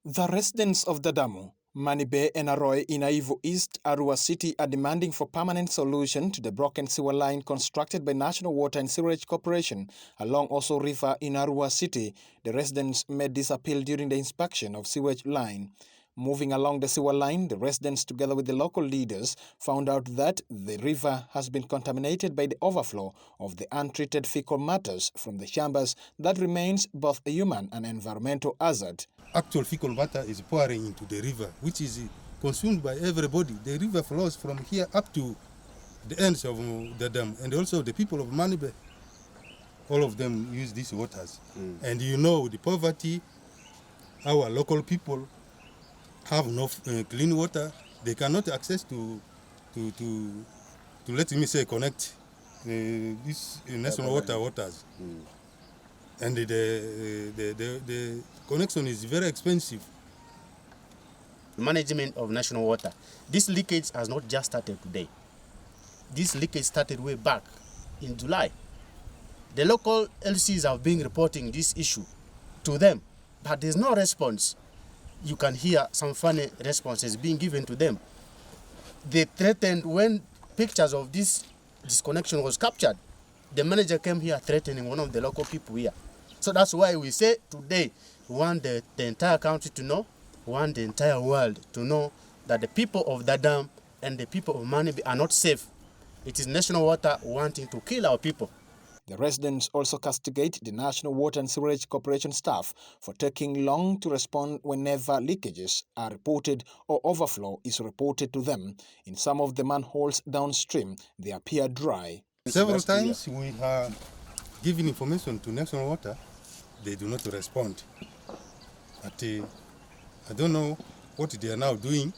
The residents of Dadamu, Manibe and Arua in Aivo East, Arua City are demanding for permanent solution to the broken sewer line constructed by National Water and Sewerage Corporation along Oso River in Arua City. The residents made this appeal during the inspection of sewage line. Moving along the sewer line, the residents, together with the local leaders, found out that the river has been contaminated by the overflow of the untreated fecal matters from the chambers that remains both a human and environmental hazard. Actual fecal matter is pouring into the river, which is consumed by everybody. The river flows from here up to the ends of the dam, and also the people of Manibe, all of them use these waters. And you know, the poverty, our local people have no clean water. They cannot access to let me say, connect these national waters. And the connection is very expensive. Management of national water. This leakage has not just started today. This leakage started way back in July. The local LCs have been reporting this issue to them, but there's no response. You can hear some funny responses being given to them. They threatened when pictures of this disconnection was captured. The manager came here threatening one of the local people here. So that's why we say today we want the entire country to know, we want the entire world to know that the people of the dam and the people of Manibe are not safe. It is national water wanting to kill our people. The residents also castigate the National Water and Sewerage Corporation staff for taking long to respond whenever leakages are reported or overflow is reported to them. In some of the manholes downstream, they appear dry. Several times we have given information to National Water, they do not respond. But I don't know what they are now doing.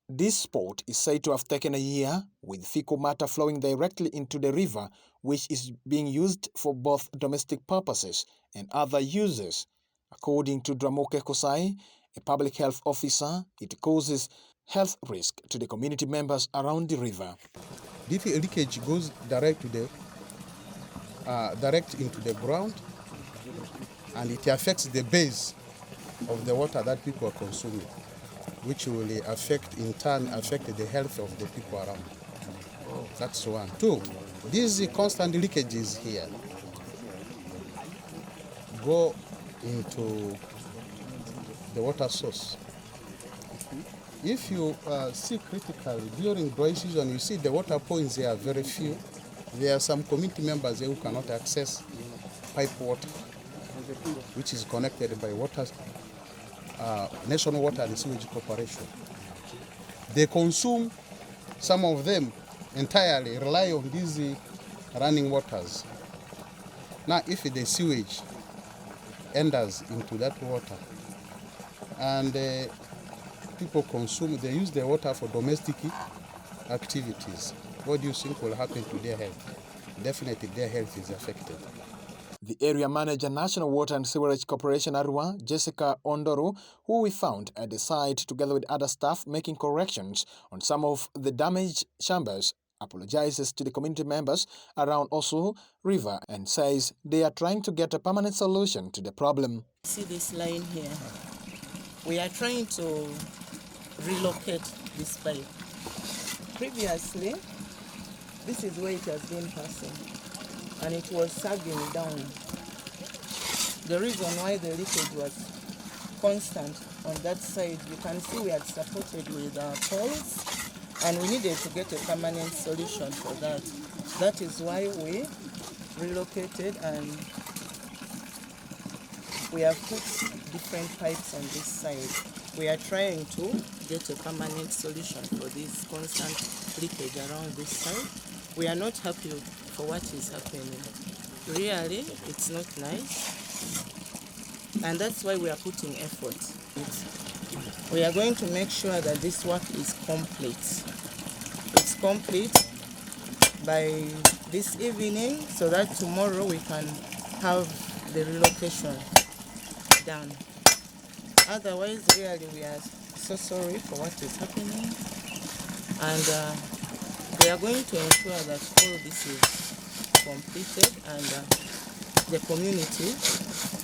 This spot is said to have taken a year, with fecal matter flowing directly into the river, which is being used for both domestic purposes and other uses. According to Dramoke Kosai, a public health officer, it causes health risk to the community members around the river. If a leakage goes direct into the ground, and it affects the base of the water that people are consuming, which will in turn affect the health of the people around. That's one. Two, these constant leakages here go into the water source. If you see critically, during dry season, you see the water points there are very few. There are some community members who cannot access pipe water, which is connected by National Water and Sewerage Corporation. They consume, some of them entirely rely on these running waters. Now, if the sewage enters into that water and people consume, they use the water for domestic activities, what do you think will happen to their health? Definitely their health is affected. The area manager, National Water and Sewerage Corporation Arua, Jessica Ondoro, who we found at the site together with other staff making corrections on some of the damaged chambers, apologizes to the community members around Oso River and says they are trying to get a permanent solution to the problem. See this line here? We are trying to relocate this pipe. Previously, this is where it has been passing, and it was sagging down. The reason why the leakage was constant on that side, you can see we had supported with our poles, and we needed to get a permanent solution for that. That is why we relocated, and we have put different pipes on this side. We are trying to get a permanent solution for this constant leakage around this side. We are not happy for what is happening. Really, it's not nice. And that's why we are putting effort. We are going to make sure that this work is complete. It's complete by this evening so that tomorrow we can have the relocation done. Otherwise, really, we are so sorry for what is happening. And we are going to ensure that all this is completed and the community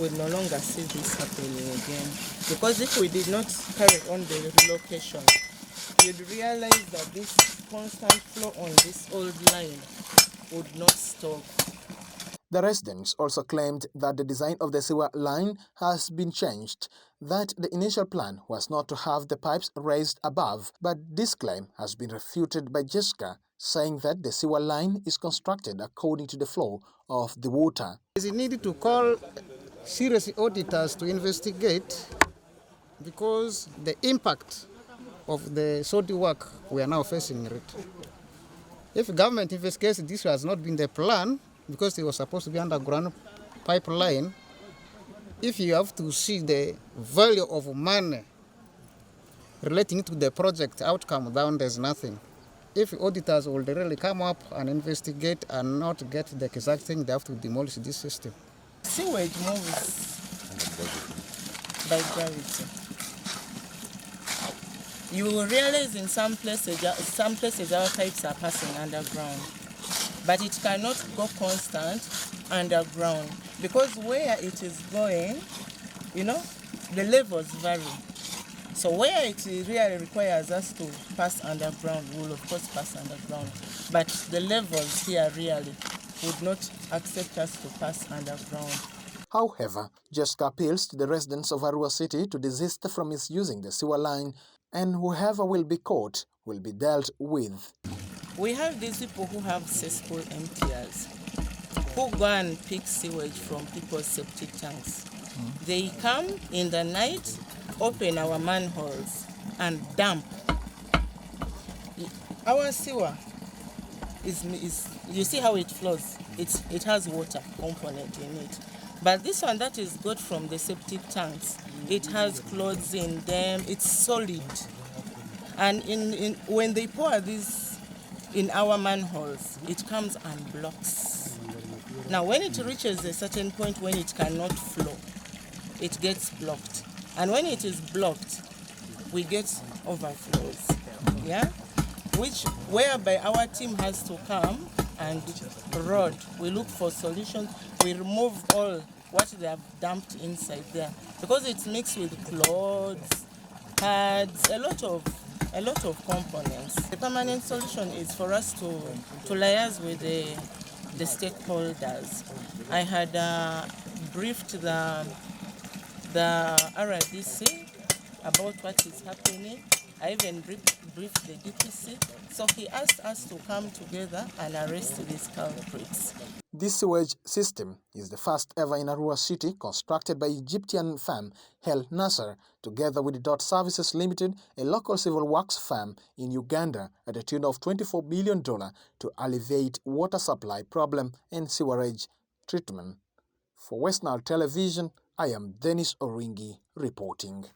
will no longer see this happening again. Because if we did not carry on the relocation, you'd realize that this constant flow on this old line would not stop. The residents also claimed that the design of the sewer line has been changed, that the initial plan was not to have the pipes raised above, but this claim has been refuted by Jessica, saying that the sewer line is constructed according to the flow of the water. Is it needed to call serious auditors to investigate, because the impact of the shoddy work we are now facing it. If government investigates this has not been the plan, because it was supposed to be underground pipeline, if you have to see the value of money relating to the project outcome, down there's nothing. If auditors will really come up and investigate and not get the exact thing, they have to demolish this system. Sewage moves by gravity. You will realize in some places our pipes are passing underground, but it cannot go constant underground because where it is going, the levels vary. So where it really requires us to pass underground, we will of course pass underground, but the levels here really would not accept us to pass underground. However, Jessica appeals to the residents of Arua City to desist from misusing the sewer line, and whoever will be caught will be dealt with. We have these people who have cesspool emptiers, who go and pick sewage from people's septic tanks. They come in the night, open our manholes and dump. Our sewer is you see how it flows? It has water component in it. But this one that is got from the septic tanks, it has clothes in them, it's solid. And when they pour this in our manholes, it comes and blocks. Now when it reaches a certain point when it cannot flow, it gets blocked. And when it is blocked, we get overflows, whereby our team has to come and rod. We look for solutions. We remove all what they have dumped inside there because it's mixed with clothes, pads, a lot of components. The permanent solution is for us to liaise with the stakeholders. I had briefed the RDC about what is happening. I even briefed the DPC. So he asked us to come together and arrest these culprits. This sewage system is the first ever in Arua City, constructed by Egyptian firm Hel Nasser, together with Dot Services Limited, a local civil works firm in Uganda, at a tune of $24 billion to alleviate water supply problem and sewerage treatment. For West Nile Television, I am Dennis Oringi reporting.